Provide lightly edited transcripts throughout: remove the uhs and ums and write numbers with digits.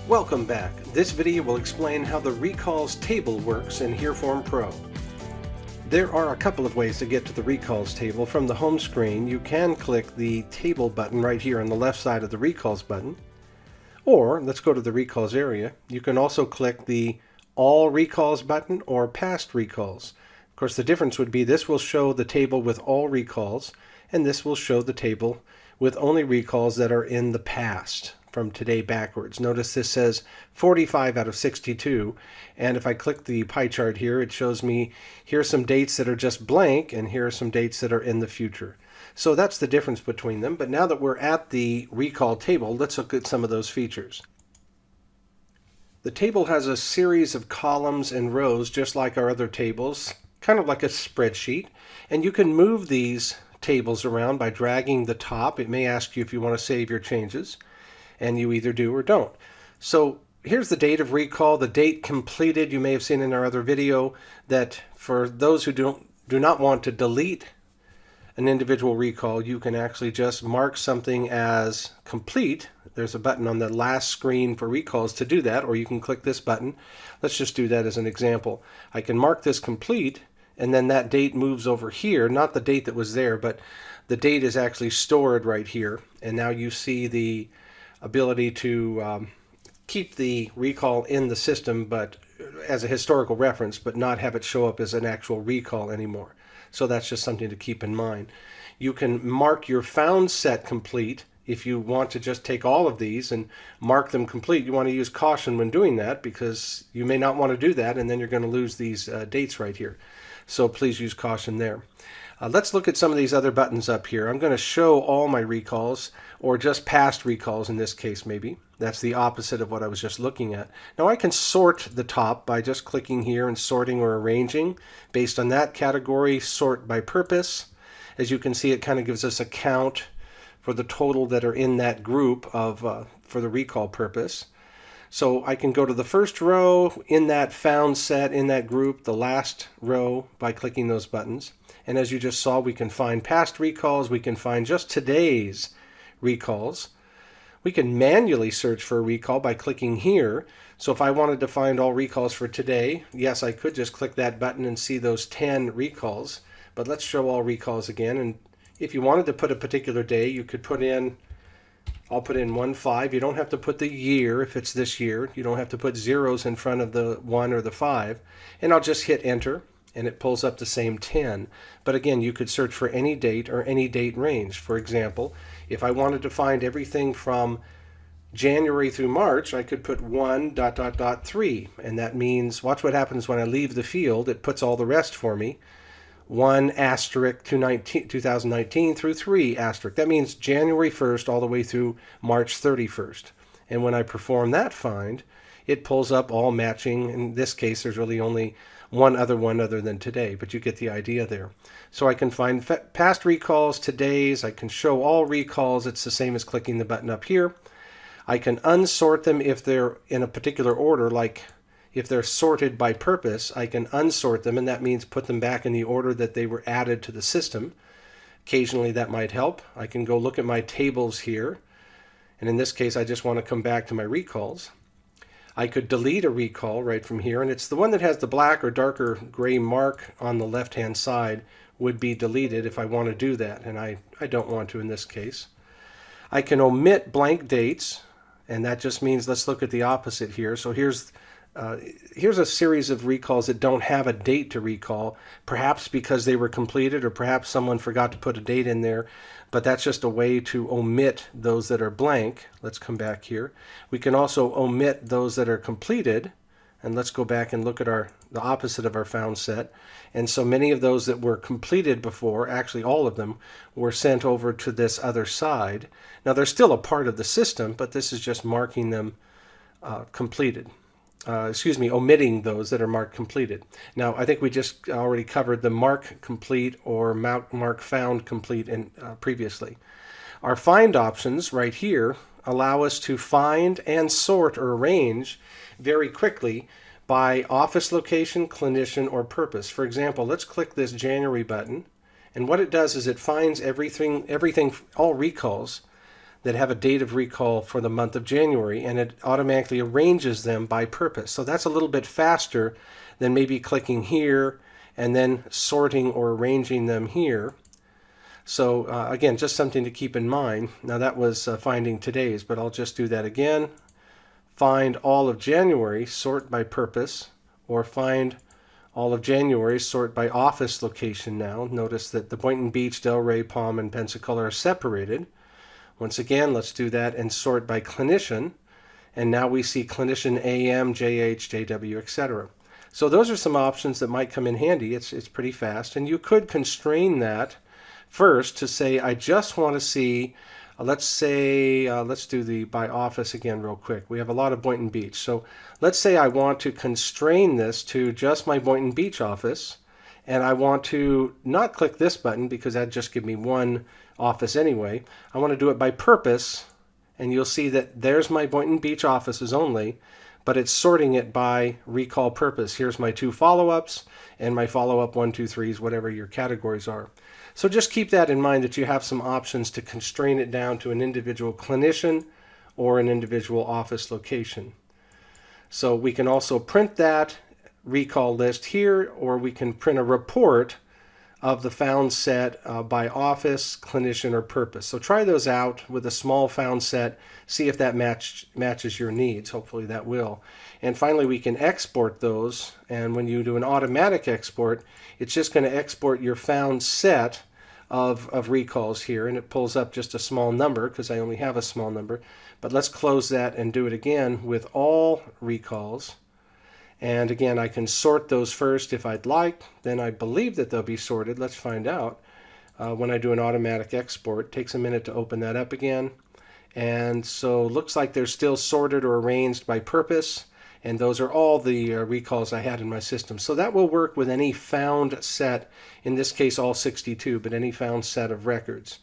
Welcome back. This video will explain how the recalls table works in HearForm Pro. There are a couple of ways to get to the recalls table. From the home screen, you can click the table button right here on the left side of the recalls button. Or, let's go to the recalls area. You can also click the all recalls button or past recalls. Of course, the difference would be this will show the table with all recalls, and this will show the table with only recalls that are in the past, from today backwards. Notice this says 45 out of 62, and if I click the pie chart here, it shows me here's some dates that are just blank, and here are some dates that are in the future. So that's the difference between them. But now that we're at the recall table, let's look at some of those features. The table has a series of columns and rows just like our other tables, kind of like a spreadsheet, and you can move these tables around by dragging the top. It may ask you if you want to save your changes, and you either do or don't. So here's the date of recall, the date completed. You may have seen in our other video that for those who do not want to delete an individual recall, you can actually just mark something as complete. There's a button on the last screen for recalls to do that, or you can click this button. Let's just do that as an example. I can mark this complete, and then that date moves over here, not the date that was there, but the date is actually stored right here. And now you see the ability to keep the recall in the system, but as a historical reference, but not have it show up as an actual recall anymore. So that's just something to keep in mind. You can mark your found set complete. If you want to just take all of these and mark them complete, you want to use caution when doing that, because you may not want to do that, and then you're going to lose these dates right here. So please use caution there. Let's look at some of these other buttons up here. I'm going to show all my recalls, or just past recalls in this case maybe. That's the opposite of what I was just looking at. Now I can sort the top by just clicking here and sorting or arranging. Based on that category, sort by purpose. As you can see, it kind of gives us a count for the total that are in that group of for the recall purpose. So I can go to the first row in that found set, in that group, the last row, by clicking those buttons. And as you just saw, we can find past recalls, we can find just today's recalls. We can manually search for a recall by clicking here. So if I wanted to find all recalls for today, yes, I could just click that button and see those 10 recalls. But let's show all recalls again. And if you wanted to put a particular day, you could put in, I'll put in 1-5. You don't have to put the year if it's this year. You don't have to put zeros in front of the 1 or the 5. And I'll just hit enter, and it pulls up the same 10. But again, you could search for any date or any date range. For example, if I wanted to find everything from January through March, I could put 1:3, and that means, watch what happens when I leave the field. It puts all the rest for me. 1 asterisk 2019 through 3 asterisk. That means January 1st all the way through March 31st. And when I perform that find, it pulls up all matching. In this case, there's really only one other than today, but you get the idea there. So I can find past recalls, today's. I can show all recalls. It's the same as clicking the button up here. I can unsort them if they're in a particular order, like if they're sorted by purpose. I can unsort them, and that means put them back in the order that they were added to the system. Occasionally that might help. I can go look at my tables here, and in this case I just want to come back to my recalls. I could delete a recall right from here, and it's the one that has the black or darker gray mark on the left hand side would be deleted if I want to do that, and I don't want to in this case. I can omit blank dates, and that just means, let's look at the opposite here. So here's a series of recalls that don't have a date to recall, perhaps because they were completed, or perhaps someone forgot to put a date in there, but that's just a way to omit those that are blank. Let's come back here. We can also omit those that are completed, and let's go back and look at the opposite of our found set. And so many of those that were completed before, actually all of them, were sent over to this other side. Now they're still a part of the system, but this is just marking them completed. Omitting those that are marked completed. Now, I think we just already covered the mark complete or mark found complete previously. Our find options right here allow us to find and sort or arrange very quickly by office location, clinician, or purpose. For example, let's click this January button, and what it does is it finds everything, all recalls that have a date of recall for the month of January, and it automatically arranges them by purpose. So that's a little bit faster than maybe clicking here and then sorting or arranging them here. So again, just something to keep in mind. Now that was finding today's, but I'll just do that again. Find all of January, sort by purpose, or find all of January, sort by office location now. Notice that the Boynton Beach, Delray, Palm, and Pensacola are separated. Once again, let's do that and sort by clinician. And now we see clinician AM, JH, JW, etc. So those are some options that might come in handy. It's pretty fast. And you could constrain that first to say, I just want to see, let's do the by office again real quick. We have a lot of Boynton Beach. So let's say I want to constrain this to just my Boynton Beach office. And I want to not click this button because that'd just give me one office anyway. I want to do it by purpose, and you'll see that there's my Boynton Beach offices only, but it's sorting it by recall purpose. Here's my 2 follow-ups and my follow-up 1, 2, 3s, whatever your categories are. So just keep that in mind, that you have some options to constrain it down to an individual clinician or an individual office location. So we can also print that recall list here, or we can print a report of the found set by office, clinician, or purpose. So try those out with a small found set, see if that matches your needs. Hopefully that will. And finally, we can export those, and when you do an automatic export, it's just going to export your found set of recalls here, and it pulls up just a small number because I only have a small number. But let's close that and do it again with all recalls. And again, I can sort those first if I'd like. Then I believe that they'll be sorted. Let's find out. When I do an automatic export, it takes a minute to open that up again. And so it looks like they're still sorted or arranged by purpose. And those are all the recalls I had in my system. So that will work with any found set, in this case all 62, but any found set of records.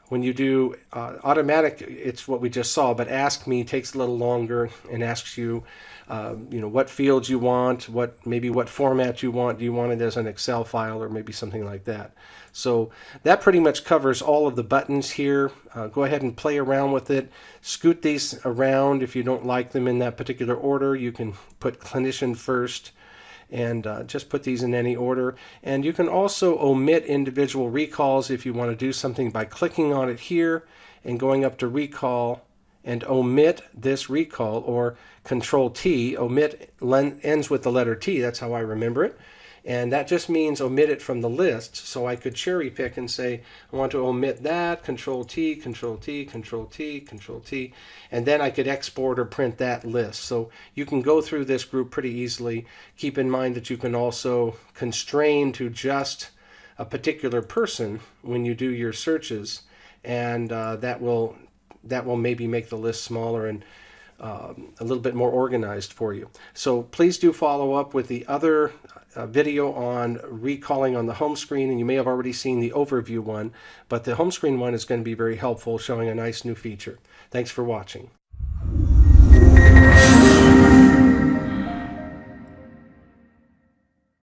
When you do automatic, it's what we just saw, but Ask Me takes a little longer and asks you, what fields you want, maybe what format you want. Do you want it as an Excel file or maybe something like that? So that pretty much covers all of the buttons here. Go ahead and play around with it. Scoot these around if you don't like them in that particular order. You can put clinician first, and just put these in any order. And you can also omit individual recalls if you want to do something by clicking on it here and going up to recall and omit this recall, or Control T. Omit ends with the letter T, that's how I remember it. And that just means omit it from the list. So I could cherry pick and say, I want to omit that, Control T, Control T, Control T, Control T, and then I could export or print that list. So you can go through this group pretty easily. Keep in mind that you can also constrain to just a particular person when you do your searches, and that will maybe make the list smaller and a little bit more organized for you. So please do follow up with the other video on recalling on the home screen, and you may have already seen the overview one, but the home screen one is going to be very helpful, showing a nice new feature. Thanks for watching.